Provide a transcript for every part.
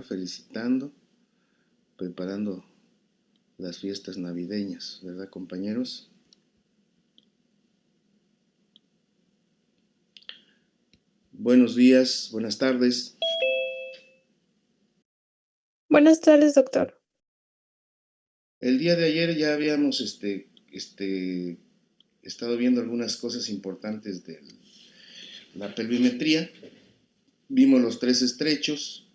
felicitando, preparando las fiestas navideñas, ¿verdad, compañeros? Buenos días, buenas tardes. Buenas tardes, doctor. El día de ayer ya habíamos estado viendo algunas cosas importantes de la pelvimetría. Vimos los tres estrechos.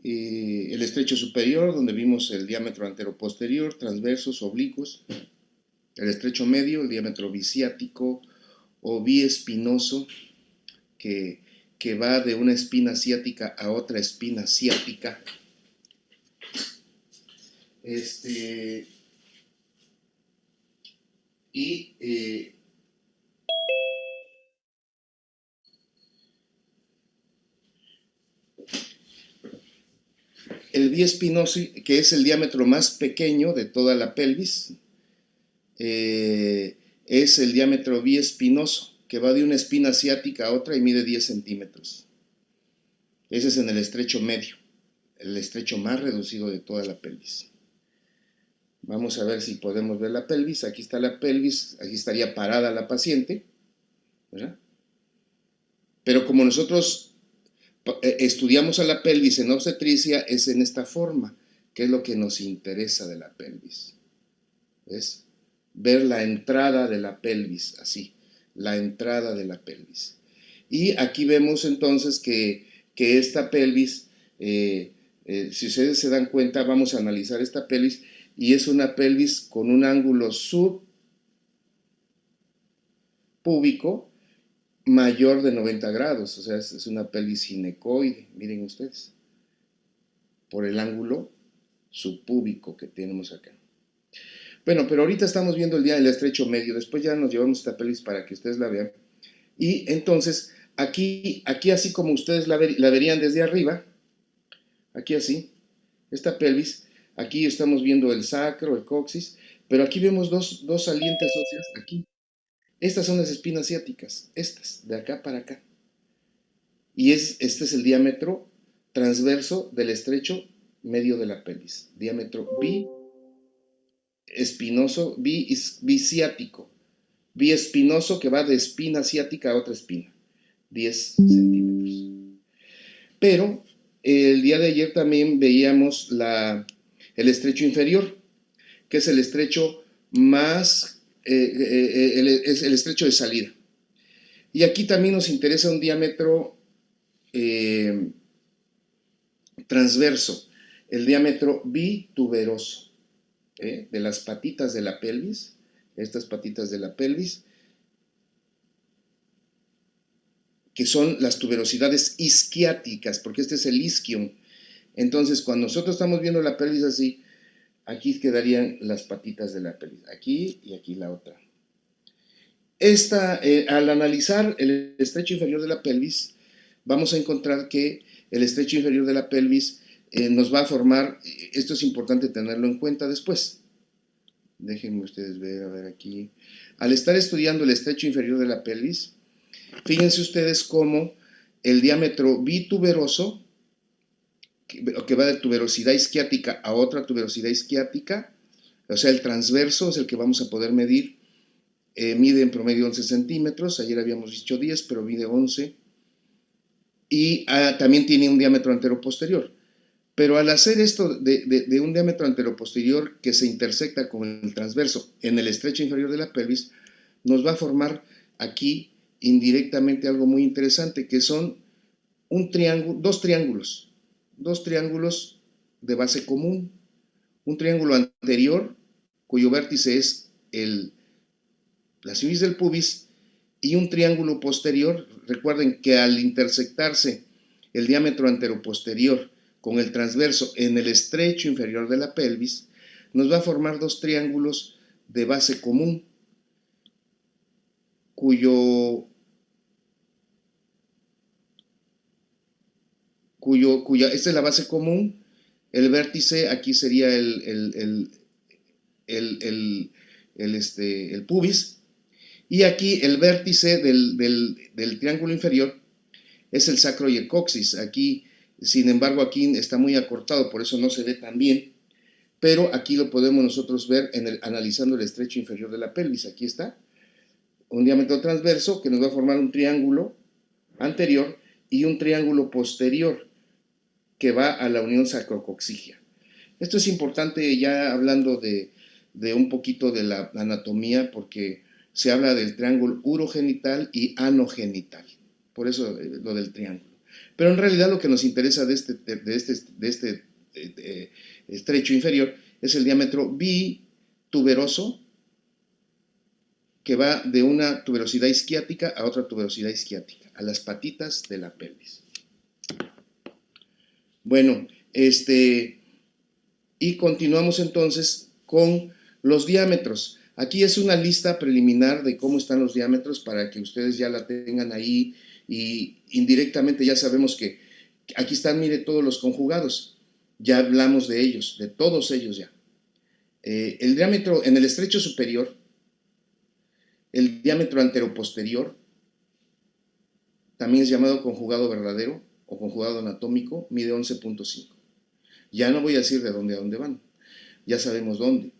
El estrecho superior, donde vimos el diámetro anteroposterior, transversos, oblicuos. El estrecho medio, el diámetro biciático o biespinoso, que va de una espina ciática a otra espina ciática. El biespinoso, que es el diámetro más pequeño de toda la pelvis, es el diámetro biespinoso, que va de una espina ciática a otra y mide 10 centímetros. Ese es en el estrecho medio, el estrecho más reducido de toda la pelvis. Vamos a ver si podemos ver la pelvis. Aquí está la pelvis, aquí estaría parada la paciente, ¿verdad? Pero como nosotros estudiamos a la pelvis en obstetricia, es en esta forma, que es lo que nos interesa de la pelvis. ¿Ves? Ver la entrada de la pelvis, así, la entrada de la pelvis. Y aquí vemos entonces que esta pelvis, si ustedes se dan cuenta, vamos a analizar esta pelvis, y es una pelvis con un ángulo subpúbico mayor de 90 grados, o sea, es una pelvis ginecoide, miren ustedes, por el ángulo subpúbico que tenemos acá. Bueno, pero ahorita estamos viendo el estrecho medio, después ya nos llevamos esta pelvis para que ustedes la vean. Y entonces, aquí así como ustedes la verían desde arriba, aquí así, esta pelvis, aquí estamos viendo el sacro, el coxis, pero aquí vemos dos salientes óseas, aquí. Estas son las espinas ciáticas, estas, de acá para acá. Y este es el diámetro transverso del estrecho medio de la pelvis, diámetro biespinoso, biciático, biespinoso que va de espina ciática a otra espina, 10 centímetros. Pero el día de ayer también veíamos el estrecho inferior, que es el estrecho más, es el estrecho de salida. Y aquí también nos interesa un diámetro transverso, el diámetro bituberoso, de las patitas de la pelvis, estas patitas de la pelvis, que son las tuberosidades isquiáticas, porque este es el isquion. Entonces, cuando nosotros estamos viendo la pelvis así, aquí quedarían las patitas de la pelvis, aquí y aquí la otra. Al analizar el estrecho inferior de la pelvis, vamos a encontrar que el estrecho inferior de la pelvis nos va a formar, esto es importante tenerlo en cuenta después. Déjenme ustedes ver, a ver aquí. Al estar estudiando el estrecho inferior de la pelvis, fíjense ustedes cómo el diámetro bituberoso, que va de tuberosidad isquiática a otra tuberosidad isquiática, o sea, el transverso es el que vamos a poder medir, mide en promedio 11 centímetros, ayer habíamos dicho 10, pero mide 11, y también tiene un diámetro anteroposterior. Pero al hacer esto de un diámetro anteroposterior que se intersecta con el transverso en el estrecho inferior de la pelvis, nos va a formar aquí indirectamente algo muy interesante, que son dos triángulos de base común. Un triángulo anterior, cuyo vértice es la cimis del pubis, y un triángulo posterior. Recuerden que al intersectarse el diámetro anteroposterior con el transverso en el estrecho inferior de la pelvis, nos va a formar dos triángulos de base común, esta es la base común. El vértice aquí sería el pubis, y aquí el vértice del triángulo inferior es el sacro y el coxis. Aquí Sin embargo, aquí está muy acortado, por eso no se ve tan bien. Pero aquí lo podemos nosotros ver analizando el estrecho inferior de la pelvis. Aquí está, un diámetro transverso que nos va a formar un triángulo anterior y un triángulo posterior que va a la unión sacrocoxigia. Esto es importante ya hablando de un poquito de la anatomía, porque se habla del triángulo urogenital y anogenital. Por eso lo del triángulo. Pero en realidad lo que nos interesa de este estrecho inferior es el diámetro bituberoso, que va de una tuberosidad isquiática a otra tuberosidad isquiática, a las patitas de la pelvis. Bueno, y continuamos entonces con los diámetros. Aquí es una lista preliminar de cómo están los diámetros para que ustedes ya la tengan ahí, y indirectamente ya sabemos que aquí están, mire, todos los conjugados. Ya hablamos de ellos, de todos ellos ya. El diámetro en el estrecho superior, el diámetro anteroposterior, también es llamado conjugado verdadero o conjugado anatómico, mide 11.5. Ya no voy a decir de dónde a dónde van, ya sabemos dónde.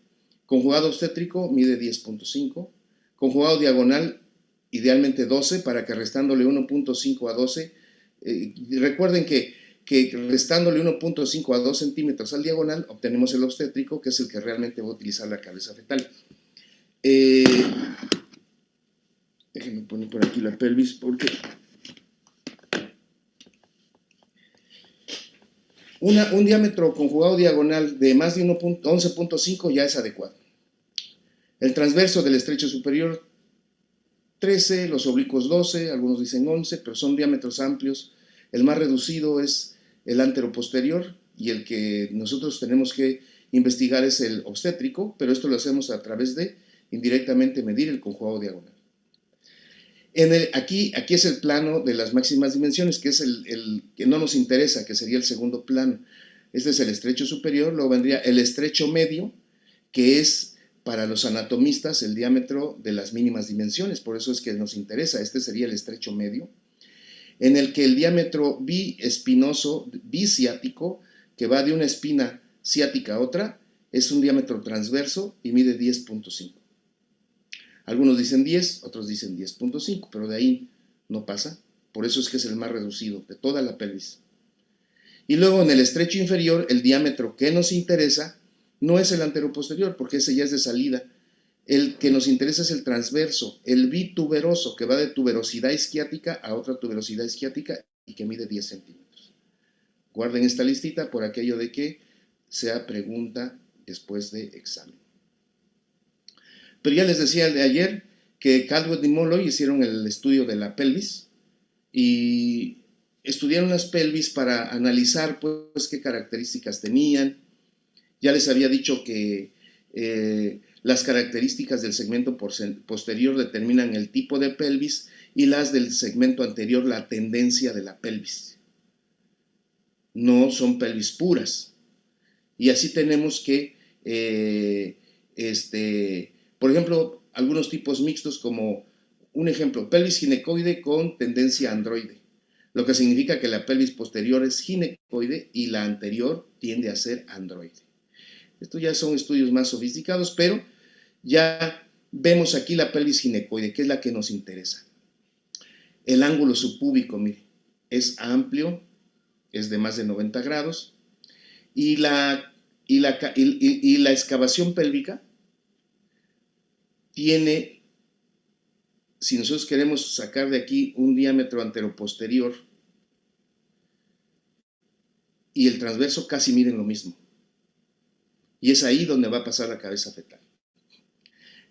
Conjugado obstétrico mide 10.5. Conjugado diagonal, idealmente 12, para que restándole 1.5 a 12, recuerden que restándole 1.5 a 2 centímetros al diagonal, obtenemos el obstétrico, que es el que realmente va a utilizar la cabeza fetal. Déjenme poner por aquí la pelvis, porque un diámetro conjugado diagonal de más de 11.5 ya es adecuado. El transverso del estrecho superior 13, los oblicuos 12, algunos dicen 11, pero son diámetros amplios. El más reducido es el anteroposterior, y el que nosotros tenemos que investigar es el obstétrico, pero esto lo hacemos a través de indirectamente medir el conjugado diagonal. Aquí es el plano de las máximas dimensiones, que es el que no nos interesa, que sería el segundo plano. Este es el estrecho superior, luego vendría el estrecho medio, que es para los anatomistas el diámetro de las mínimas dimensiones, por eso es que nos interesa. Este sería el estrecho medio, en el que el diámetro biespinoso, biciático, que va de una espina ciática a otra, es un diámetro transverso y mide 10.5. Algunos dicen 10, otros dicen 10.5, pero de ahí no pasa. Por eso es que es el más reducido de toda la pelvis. Y luego en el estrecho inferior, el diámetro que nos interesa no es el anteroposterior, porque ese ya es de salida. El que nos interesa es el transverso, el bituberoso, que va de tuberosidad isquiática a otra tuberosidad isquiática y que mide 10 centímetros. Guarden esta listita por aquello de que sea pregunta después de examen. Pero ya les decía de ayer que Caldwell y Molloy hicieron el estudio de la pelvis y estudiaron las pelvis para analizar pues qué características tenían. Ya les había dicho que las características del segmento posterior determinan el tipo de pelvis, y las del segmento anterior la tendencia de la pelvis. No son pelvis puras. Y así tenemos que por ejemplo, algunos tipos mixtos, como un ejemplo, pelvis ginecoide con tendencia androide, lo que significa que la pelvis posterior es ginecoide y la anterior tiende a ser androide. Estos ya son estudios más sofisticados, pero ya vemos aquí la pelvis ginecoide, que es la que nos interesa. El ángulo subpúbico, mire, es amplio, es de más de 90 grados, y la excavación pélvica tiene, si nosotros queremos sacar de aquí un diámetro anteroposterior y el transverso, casi miden lo mismo. Y es ahí donde va a pasar la cabeza fetal.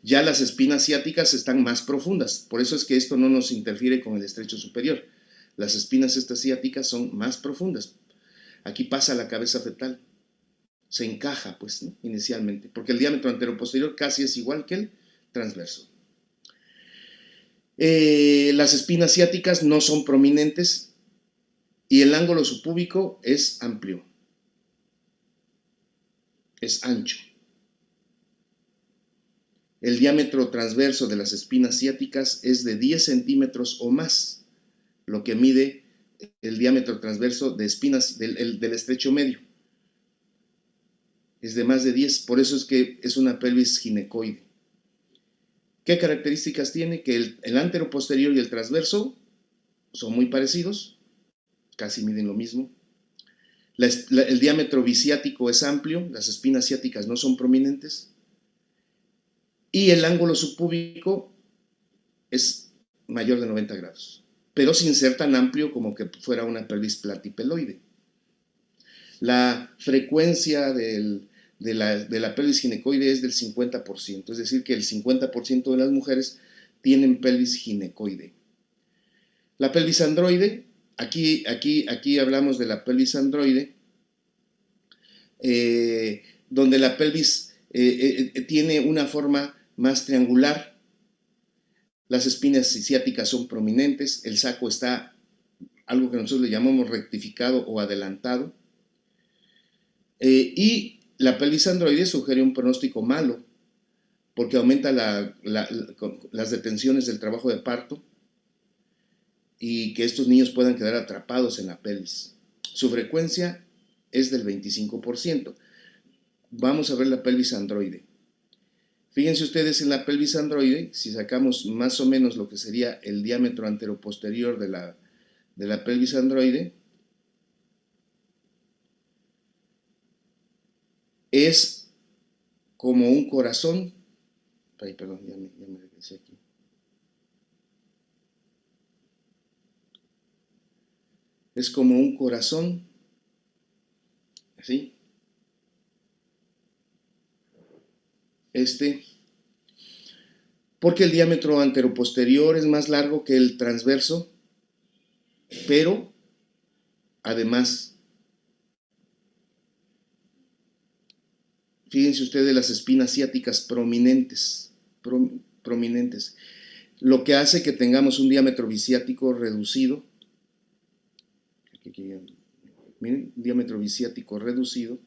Ya las espinas ciáticas están más profundas, por eso es que esto no nos interfiere con el estrecho superior. Las espinas estas ciáticas son más profundas. Aquí pasa la cabeza fetal. Se encaja, pues, ¿no? Inicialmente, porque el diámetro anteroposterior casi es igual que el transverso. Las espinas ciáticas no son prominentes y el ángulo subpúbico es amplio, es ancho. El diámetro transverso de las espinas ciáticas es de 10 centímetros o más, lo que mide el diámetro transverso de espinas del estrecho medio. Es de más de 10, por eso es que es una pelvis ginecoide. ¿Qué características tiene? Que el anteroposterior y el transverso son muy parecidos, casi miden lo mismo. El diámetro biciático es amplio, las espinas ciáticas no son prominentes. Y el ángulo subpúbico es mayor de 90 grados, pero sin ser tan amplio como que fuera una pelvis platipeloide. La frecuencia de la pelvis ginecoide es del 50%, es decir, que el 50% de las mujeres tienen pelvis ginecoide. La pelvis androide, aquí hablamos de la pelvis androide, donde la pelvis tiene una forma más triangular, las espinas ciáticas son prominentes, el saco está algo que nosotros le llamamos rectificado o adelantado, y la pelvis androide sugiere un pronóstico malo, porque aumenta las detenciones del trabajo de parto y que estos niños puedan quedar atrapados en la pelvis. Su frecuencia es del 25%. Vamos a ver la pelvis androide. Fíjense ustedes en la pelvis androide, si sacamos más o menos lo que sería el diámetro anteroposterior de la pelvis androide, es como un corazón. Ay, perdón, ya me regresé aquí. Es como un corazón, ¿sí? Porque el diámetro anteroposterior es más largo que el transverso, pero además, fíjense ustedes las espinas ciáticas prominentes, lo que hace que tengamos un diámetro biciático reducido. Miren, diámetro biciático reducido,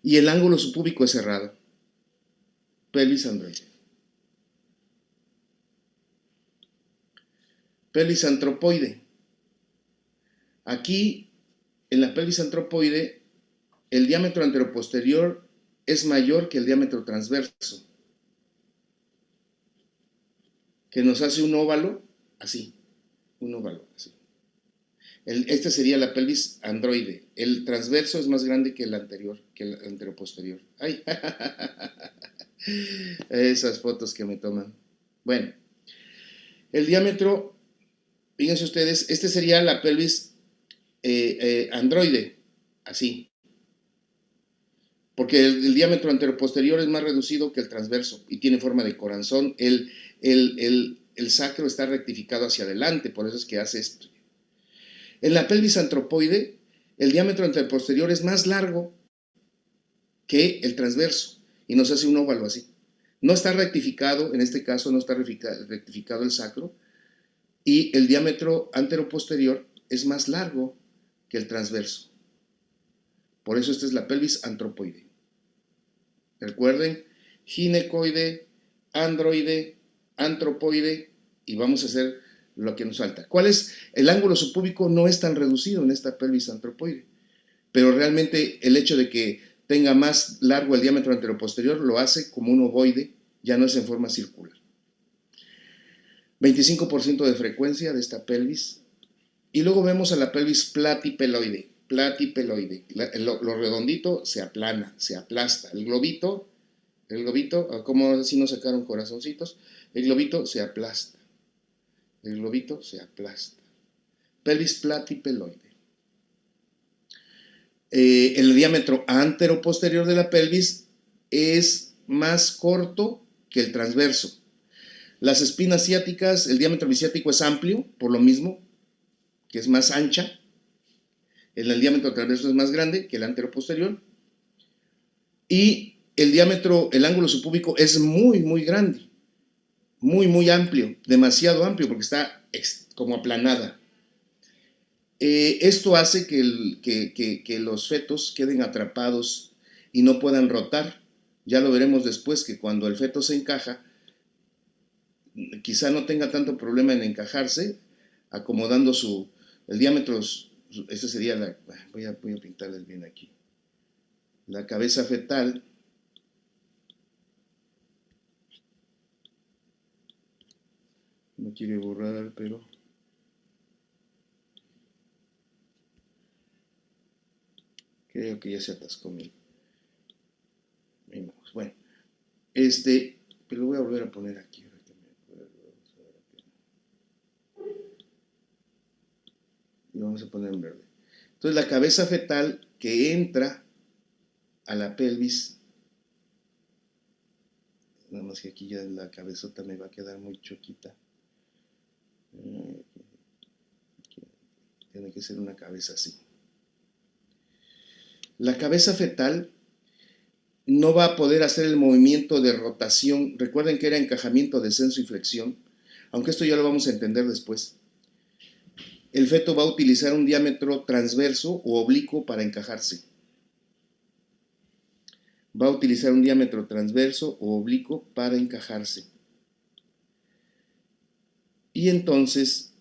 y el ángulo subpúbico es cerrado. Pelvis androide. Pelvis antropoide. Aquí, en la pelvis antropoide, el diámetro anteroposterior es mayor que el diámetro transverso, que nos hace un óvalo así, un óvalo así. Este sería la pelvis androide. El transverso es más grande que el anterior, que el anteroposterior. ¡Ay! Esas fotos que me toman. Bueno, el diámetro, fíjense ustedes, este sería la pelvis androide, así. Porque el diámetro anteroposterior es más reducido que el transverso y tiene forma de corazón. El sacro está rectificado hacia adelante, por eso es que hace esto. En la pelvis antropoide, el diámetro anteroposterior es más largo que el transverso y nos hace un óvalo así. No está rectificado, en este caso no está rectificado el sacro, y el diámetro anteroposterior es más largo que el transverso. Por eso esta es la pelvis antropoide. Recuerden, ginecoide, androide, antropoide, y vamos a hacer lo que nos falta. ¿Cuál es? El ángulo subpúbico no es tan reducido en esta pelvis antropoide, pero realmente el hecho de que tenga más largo el diámetro anteroposterior lo hace como un ovoide, ya no es en forma circular. 25% de frecuencia de esta pelvis. Y luego vemos a la pelvis platipeloide. Lo redondito se aplana, se aplasta. El globito, como si nos sacaron corazoncitos, el globito se aplasta. El globito se aplasta. Pelvis platipeloide. El diámetro anteroposterior de la pelvis es más corto que el transverso. Las espinas ciáticas, el diámetro biciático es amplio, por lo mismo, que es más ancha. El diámetro transverso es más grande que el anteroposterior. Y el diámetro, el ángulo subpúbico es muy, muy grande. Muy, muy amplio, demasiado amplio, porque está como aplanada. Esto hace que los fetos queden atrapados y no puedan rotar. Ya lo veremos después, que cuando el feto se encaja, quizá no tenga tanto problema en encajarse, acomodando el diámetro, esa sería la, voy a pintarles bien aquí, la cabeza fetal, no quiere borrar, pero creo que ya se atascó mi mouse. Bueno, pero lo voy a volver a poner aquí. Y vamos a poner en verde. Entonces la cabeza fetal que entra a la pelvis, nada más que aquí ya la cabezota me va a quedar muy choquita. Tiene que ser una cabeza así. La cabeza fetal no va a poder hacer el movimiento de rotación. Recuerden que era encajamiento, descenso y flexión, aunque esto ya lo vamos a entender después. El feto va a utilizar un diámetro transverso o oblicuo para encajarse. Va a utilizar un diámetro transverso o oblicuo para encajarse. Y entonces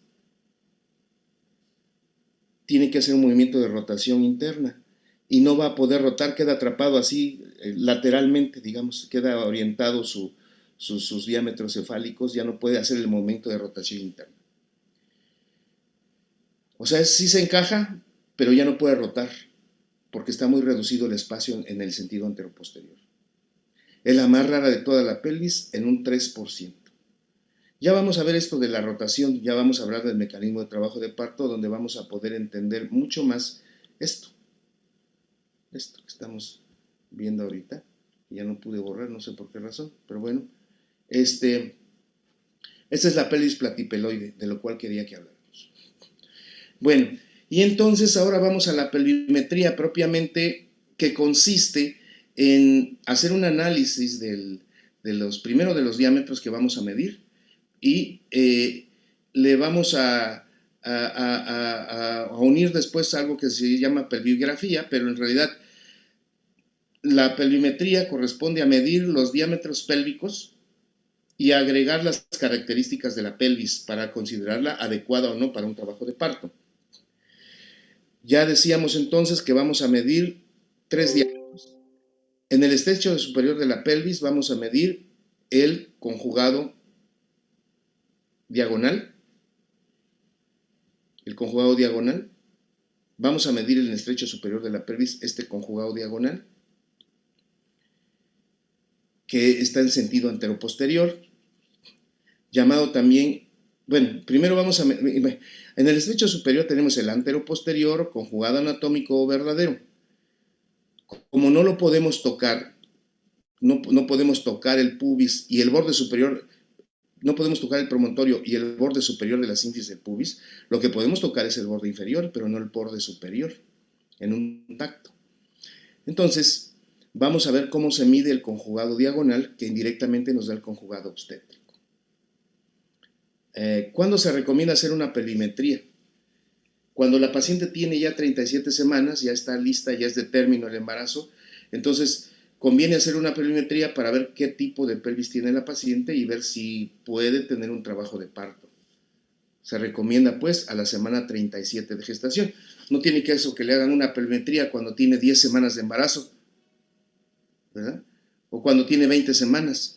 tiene que hacer un movimiento de rotación interna y no va a poder rotar, queda atrapado así lateralmente, digamos, queda orientado sus diámetros cefálicos, ya no puede hacer el movimiento de rotación interna. O sea, sí se encaja, pero ya no puede rotar, porque está muy reducido el espacio en el sentido anteroposterior. Es la más rara de toda la pelvis, en un 3%. Ya vamos a ver esto de la rotación, ya vamos a hablar del mecanismo de trabajo de parto, donde vamos a poder entender mucho más esto que estamos viendo ahorita. Ya no pude borrar, no sé por qué razón, pero bueno. Esta es la pelvis platipeloide, de lo cual quería que habláramos. Bueno, y entonces ahora vamos a la pelvimetría propiamente, que consiste en hacer un análisis primero de los diámetros que vamos a medir y le vamos a unir después algo que se llama pelvigrafía, pero en realidad la pelvimetría corresponde a medir los diámetros pélvicos y agregar las características de la pelvis para considerarla adecuada o no para un trabajo de parto. Ya decíamos entonces que vamos a medir 3 diámetros. En el estrecho superior de la pelvis vamos a medir el conjugado diagonal. Vamos a medir en el estrecho superior de la pelvis este conjugado diagonal, que está en sentido anteroposterior, llamado también, bueno, primero vamos a, en el estrecho superior tenemos el anteroposterior, conjugado anatómico o verdadero. Como no lo podemos tocar, no podemos tocar el pubis y el borde superior, no podemos tocar el promontorio y el borde superior de la sínfisis del pubis, lo que podemos tocar es el borde inferior, pero no el borde superior, en un tacto. Entonces, vamos a ver cómo se mide el conjugado diagonal, que indirectamente nos da el conjugado obstétrico. ¿Cuándo se recomienda hacer una pelvimetría? Cuando la paciente tiene ya 37 semanas, ya está lista, ya es de término el embarazo, entonces conviene hacer una pelvimetría para ver qué tipo de pelvis tiene la paciente y ver si puede tener un trabajo de parto. Se recomienda pues a la semana 37 de gestación. No tiene caso que le hagan una pelvimetría cuando tiene 10 semanas de embarazo, ¿verdad? O cuando tiene 20 semanas.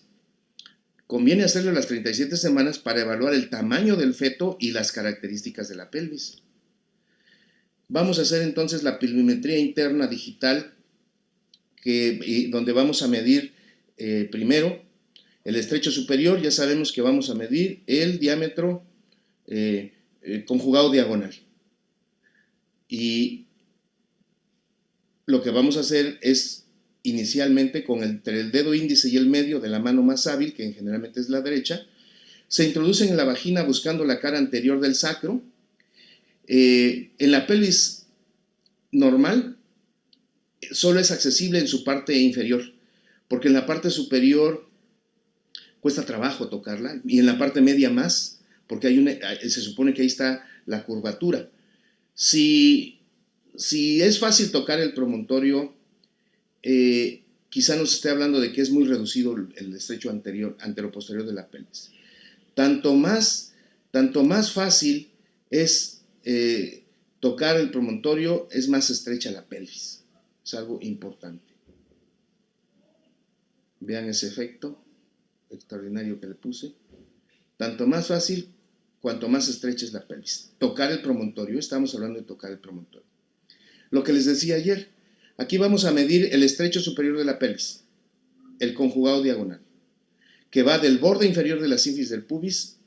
Conviene hacerlo a las 37 semanas para evaluar el tamaño del feto y las características de la pelvis. Vamos a hacer entonces la pelvimetría interna digital, donde vamos a medir primero el estrecho superior. Ya sabemos que vamos a medir el diámetro conjugado diagonal. Y lo que vamos a hacer es inicialmente entre el dedo índice y el medio de la mano más hábil, que generalmente es la derecha, se introducen en la vagina buscando la cara anterior del sacro. En la pelvis normal solo es accesible en su parte inferior, porque en la parte superior cuesta trabajo tocarla, y en la parte media más, porque se supone que ahí está la curvatura. Si es fácil tocar el promontorio, quizá nos esté hablando de que es muy reducido el estrecho anteroposterior de la pelvis. Tanto más fácil es tocar el promontorio es más estrecha la pelvis. Es algo importante. Vean ese efecto extraordinario que le puse. Tanto más fácil, cuanto más estrecha es la pelvis. Tocar el promontorio, estamos hablando de tocar el promontorio. Lo que les decía ayer, aquí vamos a medir el estrecho superior de la pelvis, el conjugado diagonal, que va del borde inferior de la sínfisis del pubis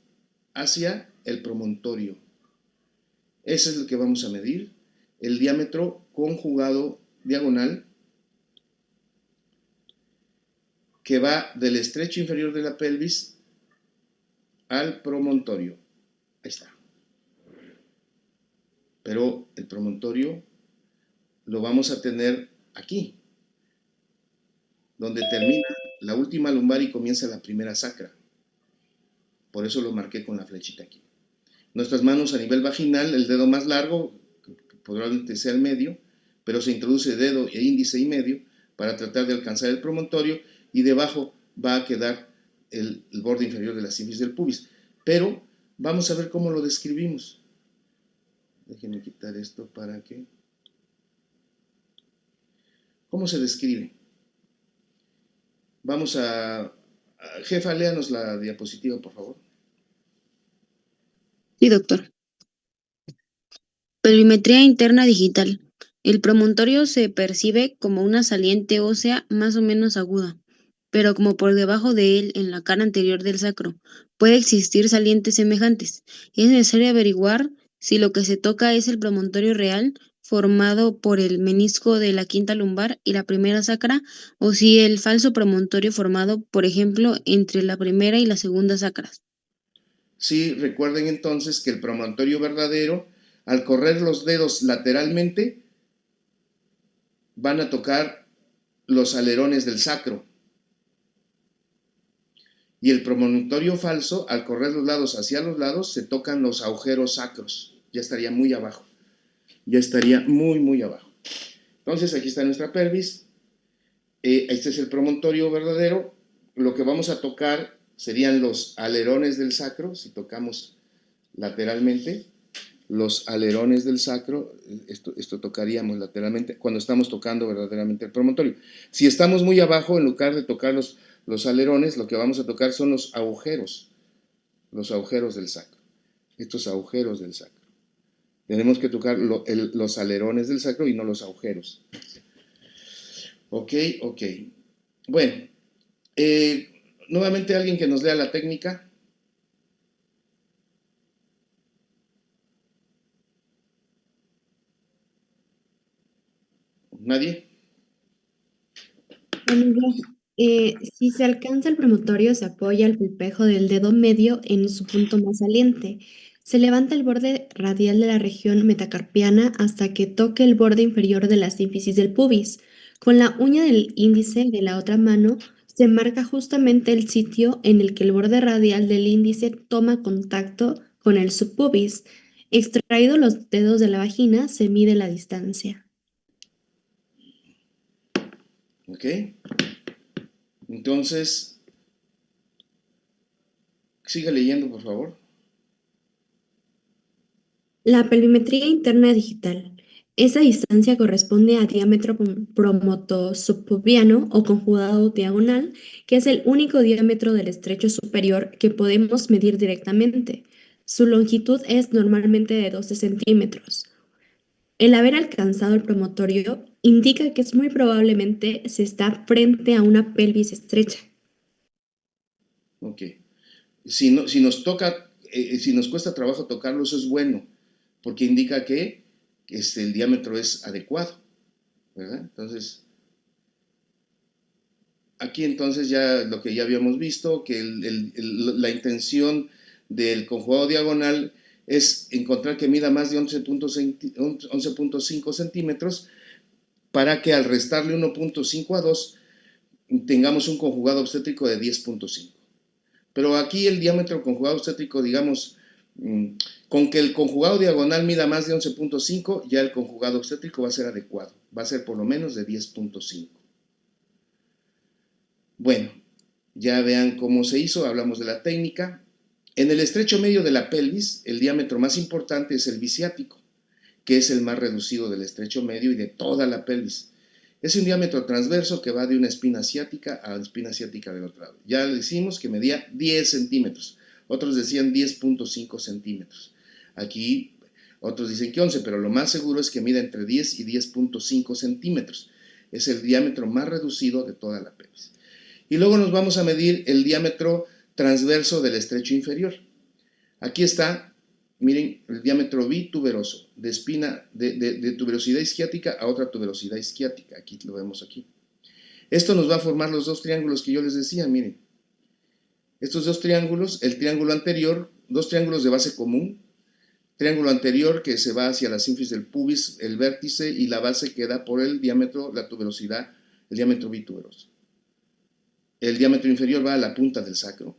hacia el promontorio. Ese es el que vamos a medir, el diámetro conjugado diagonal, que va del estrecho inferior de la pelvis al promontorio. Ahí está. Pero el promontorio lo vamos a tener aquí, donde termina la última lumbar y comienza la primera sacra. Por eso lo marqué con la flechita aquí. Nuestras manos a nivel vaginal, el dedo más largo, probablemente sea el medio, pero se introduce dedo e índice y medio para tratar de alcanzar el promontorio, y debajo va a quedar el borde inferior de la sínfisis del pubis. Pero vamos a ver cómo lo describimos. Déjenme quitar esto para que... ¿Cómo se describe? Vamos a... Jefa, léanos la diapositiva, por favor. Sí, doctor. Pelvimetría interna digital. El promontorio se percibe como una saliente ósea más o menos aguda, pero como por debajo de él, en la cara anterior del sacro, puede existir salientes semejantes. Es necesario averiguar si lo que se toca es el promontorio real, formado por el menisco de la quinta lumbar y la primera sacra, o si el falso promontorio formado, por ejemplo, entre la primera y la segunda sacras. Sí, recuerden entonces que el promontorio verdadero, al correr los dedos lateralmente, van a tocar los alerones del sacro. Y el promontorio falso, al correr los lados hacia los lados, se tocan los agujeros sacros. Ya estaría muy abajo. Ya estaría muy, muy abajo. Entonces, aquí está nuestra pelvis. Este es el promontorio verdadero. Lo que vamos a tocar serían los alerones del sacro, si tocamos lateralmente. Los alerones del sacro, esto tocaríamos lateralmente cuando estamos tocando verdaderamente el promontorio. Si estamos muy abajo, en lugar de tocar los alerones, lo que vamos a tocar son los agujeros del sacro, estos agujeros del sacro. Tenemos que tocar los alerones del sacro y no los agujeros. Ok. Bueno, nuevamente alguien que nos lea la técnica. ¿Nadie? Si se alcanza el promontorio, se apoya el pulpejo del dedo medio en su punto más saliente. Se levanta el borde radial de la región metacarpiana hasta que toque el borde inferior de la sínfisis del pubis. Con la uña del índice de la otra mano, se marca justamente el sitio en el que el borde radial del índice toma contacto con el subpubis. Extraído los dedos de la vagina, se mide la distancia. Ok. Entonces, siga leyendo, por favor. La pelvimetría interna digital. Esa distancia corresponde a diámetro promotosubpubiano o conjugado diagonal, que es el único diámetro del estrecho superior que podemos medir directamente. Su longitud es normalmente de 12 centímetros. El haber alcanzado el promontorio indica que muy probablemente se está frente a una pelvis estrecha. Ok. Si nos toca, si nos cuesta trabajo tocarlo, eso es bueno, porque indica que el diámetro es adecuado, ¿verdad? Entonces, aquí entonces ya lo que ya habíamos visto, que la intención del conjugado diagonal es encontrar que mida más de 11.5 centímetros para que al restarle 1.5 a 2 tengamos un conjugado obstétrico de 10.5. Pero aquí el diámetro conjugado obstétrico, digamos, con que el conjugado diagonal mida más de 11.5, ya el conjugado obstétrico va a ser adecuado, va a ser por lo menos de 10.5. Bueno, ya vean cómo se hizo, hablamos de la técnica. En el estrecho medio de la pelvis, el diámetro más importante es el bisiático, que es el más reducido del estrecho medio y de toda la pelvis. Es un diámetro transverso que va de una espina asiática a la espina asiática del otro lado. Ya decimos que medía 10 centímetros. Otros decían 10.5 centímetros. Aquí otros dicen que 11, pero lo más seguro es que mida entre 10 y 10.5 centímetros. Es el diámetro más reducido de toda la pelvis. Y luego nos vamos a medir el diámetro transverso del estrecho inferior. Aquí está, miren, el diámetro bituberoso, de espina, de tuberosidad isquiática a otra tuberosidad isquiática. Aquí lo vemos aquí. Esto nos va a formar los dos triángulos que yo les decía, miren. Estos dos triángulos, el triángulo anterior, dos triángulos de base común, triángulo anterior que se va hacia la sínfisis del pubis, el vértice y la base que da por el diámetro, la tuberosidad, el diámetro bituberoso. El diámetro inferior va a la punta del sacro,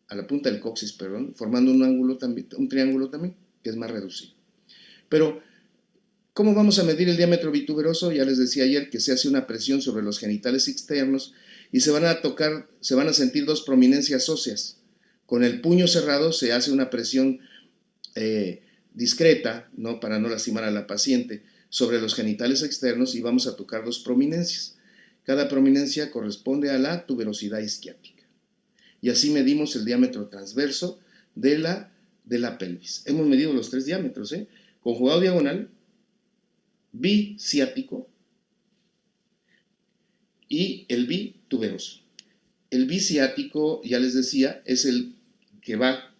a la punta del coxis, perdón, formando un ángulo también, un triángulo también, que es más reducido. Pero, ¿cómo vamos a medir el diámetro bituberoso? Ya les decía ayer que se hace una presión sobre los genitales externos y se van a sentir dos prominencias óseas. Con el puño cerrado se hace una presión discreta, ¿no? Para no lastimar a la paciente, sobre los genitales externos y vamos a tocar dos prominencias. Cada prominencia corresponde a la tuberosidad isquiática. Y así medimos el diámetro transverso de la pelvis. Hemos medido los tres diámetros, conjugado diagonal, biciático y el bituberoso. El biciático, ya les decía, es el que va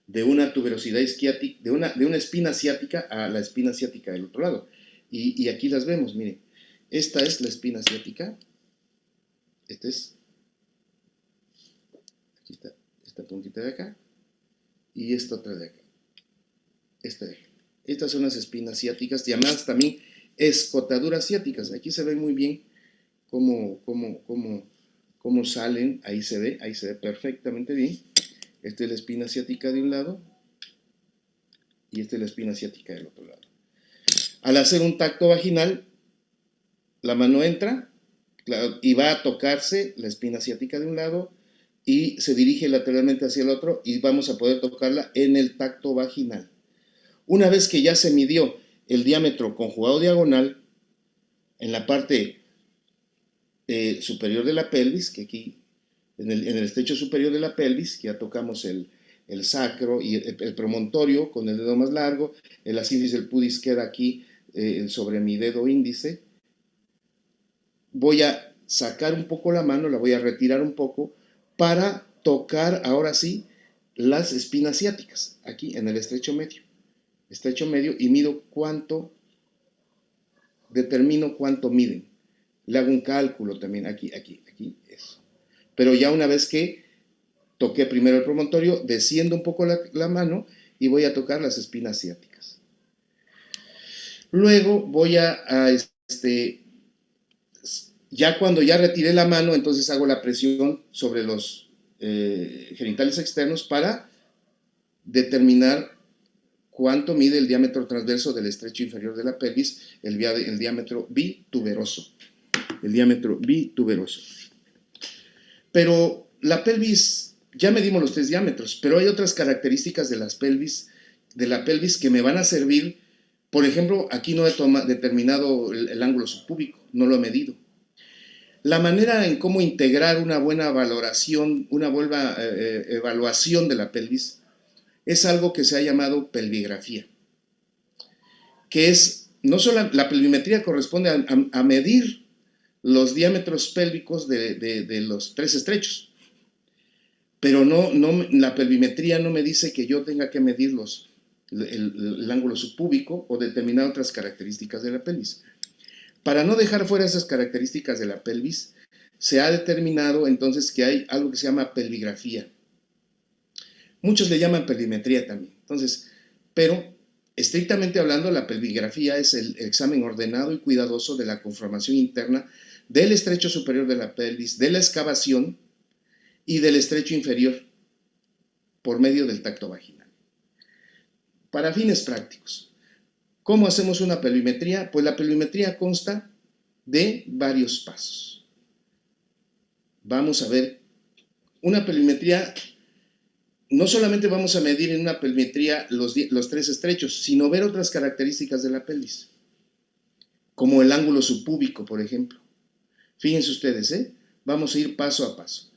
de una tuberosidad isquiática, de una espina asiática a la espina asiática del otro lado. Y aquí las vemos, miren. Esta es la espina asiática. Esta es, aquí está, esta puntita de acá. Y esta otra de acá. Esta de acá. Estas son las espinas asiáticas, llamadas también escotaduras asiáticas. Aquí se ve muy bien cómo salen. Ahí se ve perfectamente bien. Esta es la espina asiática de un lado y esta es la espina asiática del otro lado. Al hacer un tacto vaginal, la mano entra y va a tocarse la espina asiática de un lado y se dirige lateralmente hacia el otro y vamos a poder tocarla en el tacto vaginal. Una vez que ya se midió el diámetro conjugado diagonal en la parte superior de la pelvis, que aquí en el estrecho superior de la pelvis, que ya tocamos el sacro y el promontorio con el dedo más largo, la sínfisis del pubis queda aquí sobre mi dedo índice. Voy a sacar un poco la mano, la voy a retirar un poco para tocar ahora sí las espinas ciáticas, aquí en el estrecho medio y mido determino cuánto miden. Le hago un cálculo también, aquí, eso. Pero ya una vez que toqué primero el promontorio, desciendo un poco la mano y voy a tocar las espinas ciáticas. Luego voy ya cuando ya retiré la mano, entonces hago la presión sobre los genitales externos para determinar cuánto mide el diámetro transverso del estrecho inferior de la pelvis, el diámetro bituberoso. El diámetro bituberoso. Pero la pelvis, ya medimos los tres diámetros, pero hay otras características de la pelvis que me van a servir. Por ejemplo, aquí no he determinado el ángulo subpúbico, no lo he medido. La manera en cómo integrar una buena valoración, una buena evaluación de la pelvis, es algo que se ha llamado pelvigrafía, que es, no solo la pelvimetría corresponde a medir los diámetros pélvicos de los tres estrechos, pero la pelvimetría no me dice que yo tenga que medir el ángulo subpúbico o determinar otras características de la pelvis. Para no dejar fuera esas características de la pelvis, se ha determinado entonces que hay algo que se llama pelvigrafía. Muchos le llaman pelvimetría también. Entonces, pero estrictamente hablando, la pelvigrafía es el examen ordenado y cuidadoso de la conformación interna del estrecho superior de la pelvis, de la excavación y del estrecho inferior por medio del tacto vaginal. Para fines prácticos, ¿cómo hacemos una pelvimetría? Pues la pelvimetría consta de varios pasos. Vamos a ver, una pelvimetría no solamente vamos a medir en una pelvimetría los 3 estrechos, sino ver otras características de la pelvis, como el ángulo subpúbico, por ejemplo. Fíjense ustedes, vamos a ir paso a paso.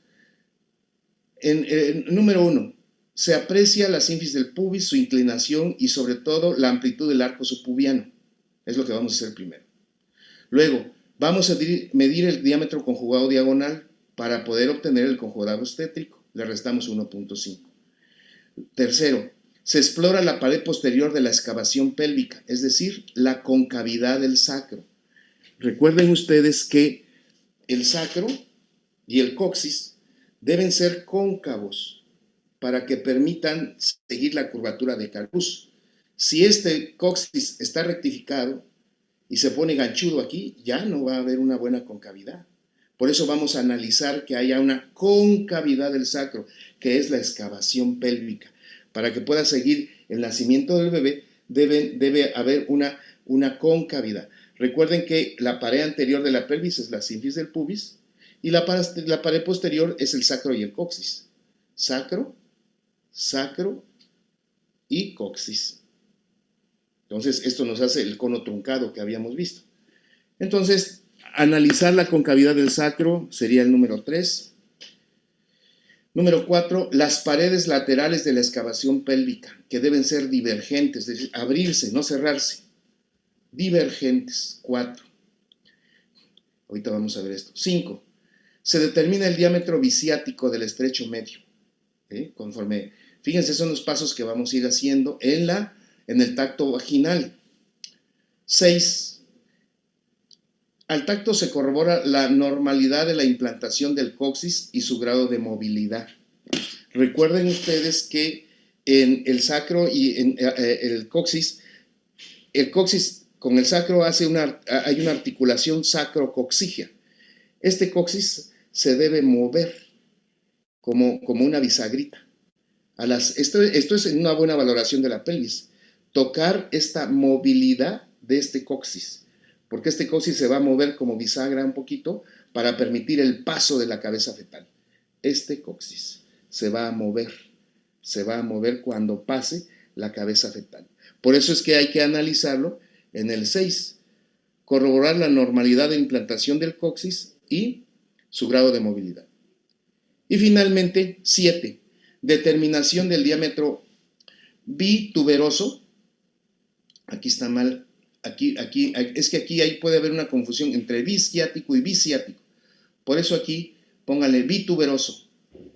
Número 1, se aprecia la sínfisis del pubis, su inclinación y sobre todo la amplitud del arco subpubiano. Es lo que vamos a hacer primero. Luego, vamos a medir el diámetro conjugado diagonal para poder obtener el conjugado obstétrico. Le restamos 1.5. Tercero, se explora la pared posterior de la excavación pélvica, es decir, la concavidad del sacro. Recuerden ustedes que el sacro y el coxis deben ser cóncavos para que permitan seguir la curvatura de Calpus. Si este coxis está rectificado y se pone ganchudo aquí, ya no va a haber una buena concavidad. Por eso vamos a analizar que haya una concavidad del sacro, que es la excavación pélvica. Para que pueda seguir el nacimiento del bebé, debe haber una concavidad. Recuerden que la pared anterior de la pelvis es la sínfisis del pubis y la pared posterior es el sacro y el coxis. Sacro, sacro y coxis. Entonces, esto nos hace el cono truncado que habíamos visto. Entonces, analizar la concavidad del sacro sería el número 3. Número 4, las paredes laterales de la excavación pélvica, que deben ser divergentes, es decir, abrirse, no cerrarse. Divergentes, 4. Ahorita vamos a ver esto. 5, se determina el diámetro bisiático del estrecho medio. Conforme, fíjense, son los pasos que vamos a ir haciendo en el tacto vaginal. 6, al tacto se corrobora la normalidad de la implantación del coxis y su grado de movilidad. Recuerden ustedes que en el sacro y en el coxis con el sacro hay una articulación sacrocoxígea. Este coxis se debe mover como una bisagrita. Esto es una buena valoración de la pelvis. Tocar esta movilidad de este coxis, porque este coxis se va a mover como bisagra un poquito para permitir el paso de la cabeza fetal. Este coxis se va a mover cuando pase la cabeza fetal. Por eso es que hay que analizarlo en el 6, corroborar la normalidad de implantación del coxis y su grado de movilidad. Y finalmente, 7, determinación del diámetro bituberoso. Aquí está mal. Es que aquí puede haber una confusión entre bisciático y bisiático. Por eso aquí póngale bituberoso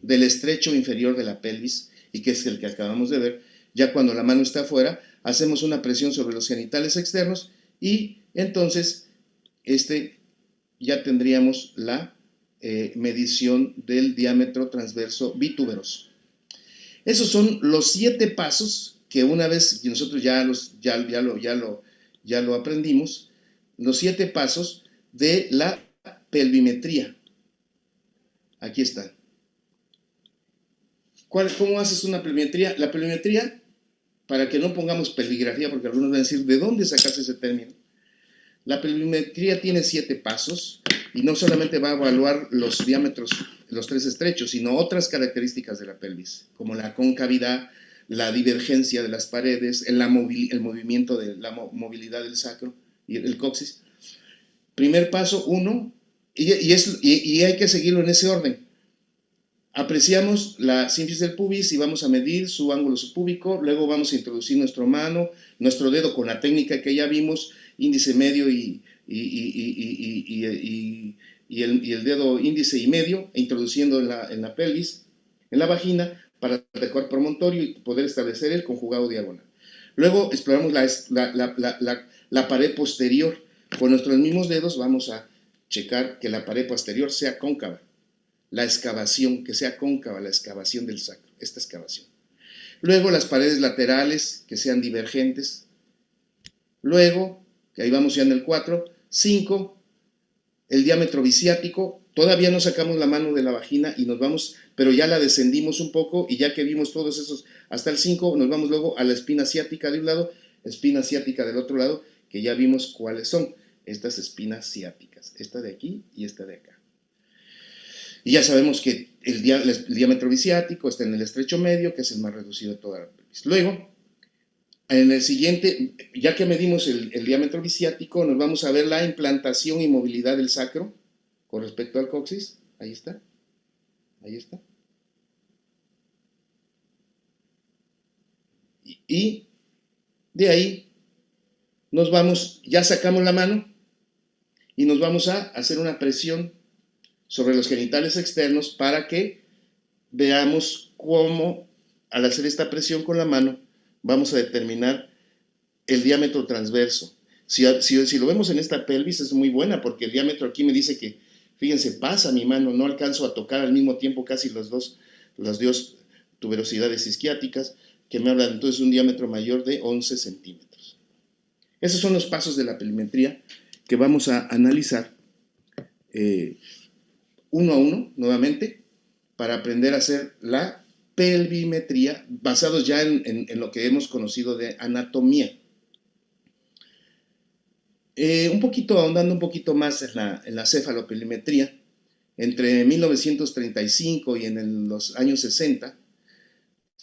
del estrecho inferior de la pelvis, y que es el que acabamos de ver. Ya cuando la mano está afuera, hacemos una presión sobre los genitales externos y entonces ya tendríamos la medición del diámetro transverso bituberoso. Esos son los 7 pasos que una vez que nosotros ya lo aprendimos, los 7 pasos de la pelvimetría. Aquí están. ¿Cómo haces una pelvimetría? La pelvimetría, para que no pongamos pelvigrafía, porque algunos van a decir, ¿de dónde sacaste ese término? La pelvimetría tiene 7 pasos y no solamente va a evaluar los diámetros, los 3 estrechos, sino otras características de la pelvis, como la concavidad, la divergencia de las paredes, el movimiento de la movilidad del sacro y el coxis. Primer paso, 1, y hay que seguirlo en ese orden. Apreciamos la sínfisis del pubis y vamos a medir su ángulo subpúbico. Luego vamos a introducir nuestro dedo con la técnica que ya vimos, índice medio y el dedo índice y medio, introduciendo en la pelvis, en la vagina, para adecuar promontorio y poder establecer el conjugado diagonal. Luego exploramos la pared posterior. Con nuestros mismos dedos vamos a checar que la pared posterior sea cóncava. La excavación, que sea cóncava, la excavación del sacro, esta excavación. Luego las paredes laterales, que sean divergentes. Luego, que ahí vamos ya en el 4, 5, el diámetro bisiático. Todavía no sacamos la mano de la vagina y nos vamos, pero ya la descendimos un poco y ya que vimos todos esos, hasta el 5, nos vamos luego a la espina ciática de un lado, espina ciática del otro lado, que ya vimos cuáles son estas espinas ciáticas, esta de aquí y esta de acá. Y ya sabemos que el diámetro bisiático está en el estrecho medio, que es el más reducido de toda la pelvis. Luego, en el siguiente, ya que medimos el diámetro bisiático, nos vamos a ver la implantación y movilidad del sacro con respecto al coxis. Ahí está. Ahí está. Y de ahí nos vamos, ya sacamos la mano y nos vamos a hacer una presión sobre los genitales externos para que veamos cómo al hacer esta presión con la mano vamos a determinar el diámetro transverso. Si lo vemos en esta pelvis es muy buena porque el diámetro aquí me dice que, fíjense, pasa mi mano, no alcanzo a tocar al mismo tiempo casi las dos tuberosidades isquiáticas, que me hablan entonces de un diámetro mayor de 11 centímetros. Esos son los pasos de la pelimetría que vamos a analizar uno a uno nuevamente para aprender a hacer la pelvimetría basados ya en lo que hemos conocido de anatomía. Ahondando un poquito más en la cefalopelimetría, entre 1935 y en los años 60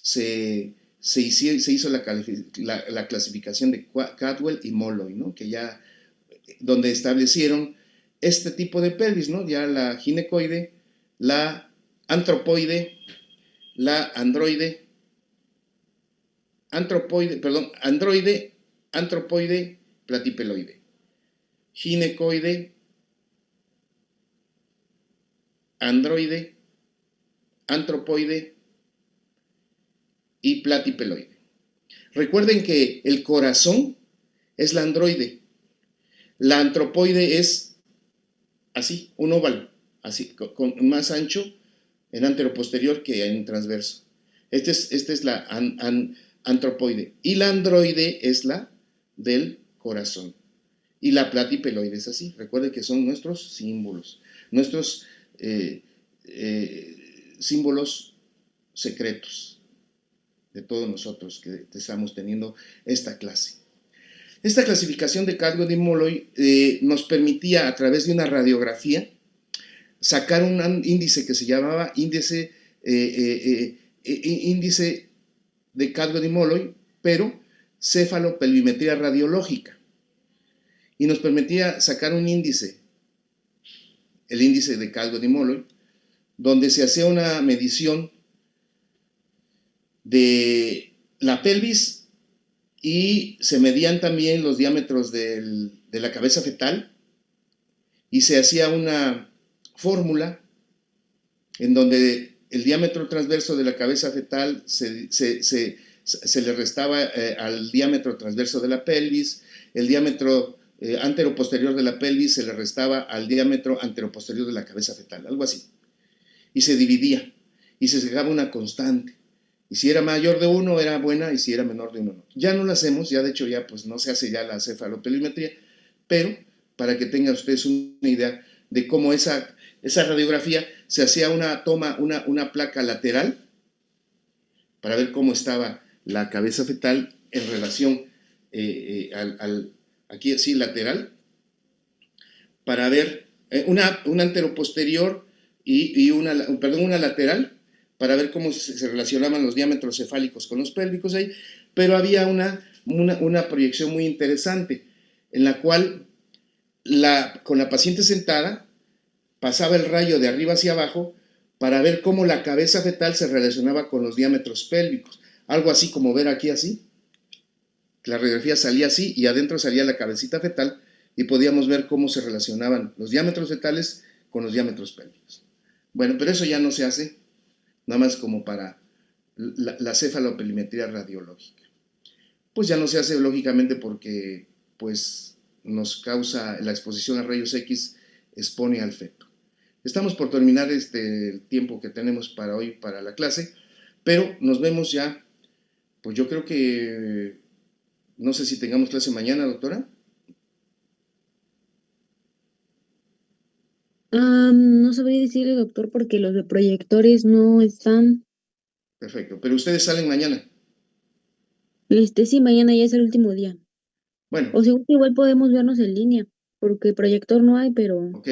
se hizo la clasificación de Cadwell y Molloy, ¿no? Que ya, donde establecieron este tipo de pelvis, ¿no? Ya la ginecoide, la antropoide, androide, antropoide, platipeloide, ginecoide, androide, antropoide y platipeloide. Recuerden que el corazón es la androide, la antropoide es así, un óvalo, así, con más ancho en anteroposterior que en transverso. Esta es la antropoide. Y la androide es la del corazón. Y la platipeloide es así. Recuerden que son nuestros símbolos. Nuestros símbolos secretos de todos nosotros que estamos teniendo esta clase. Esta clasificación de Cadwell y Molloy nos permitía, a través de una radiografía, sacar un índice que se llamaba índice de Cadwell y Molloy, pero cefalopelvimetría radiológica. Y nos permitía sacar un índice, el índice de Cadwell y Molloy, donde se hacía una medición de la pelvis y se medían también los diámetros de la cabeza fetal y se hacía una fórmula en donde el diámetro transverso de la cabeza fetal se le restaba al diámetro transverso de la pelvis, el diámetro anteroposterior de la pelvis se le restaba al diámetro anteroposterior de la cabeza fetal, algo así. Y se dividía y se sacaba una constante. Y si era mayor de 1 era buena y si era menor de 1 no. Ya no la hacemos, ya de hecho ya pues no se hace ya la cefalopelimetría, pero para que tengan ustedes una idea de cómo esa radiografía se hacía una placa lateral para ver cómo estaba la cabeza fetal en relación aquí así lateral, para ver una anteroposterior y una lateral, para ver cómo se relacionaban los diámetros cefálicos con los pélvicos ahí, pero había una proyección muy interesante, en la cual con la paciente sentada pasaba el rayo de arriba hacia abajo para ver cómo la cabeza fetal se relacionaba con los diámetros pélvicos, algo así como ver aquí así, la radiografía salía así y adentro salía la cabecita fetal y podíamos ver cómo se relacionaban los diámetros fetales con los diámetros pélvicos. Bueno, pero eso ya no se hace, nada más como para la cefalopelimetría radiológica. Pues ya no se hace lógicamente porque pues nos causa la exposición a rayos X, expone al feto. Estamos por terminar el tiempo que tenemos para hoy para la clase, pero nos vemos ya, pues yo creo que, no sé si tengamos clase mañana, doctora. No sabría decirle, doctor, porque los de proyectores no están. Perfecto, pero ustedes salen mañana. Sí, mañana ya es el último día. Bueno. O si igual podemos vernos en línea, porque proyector no hay, pero... Ok.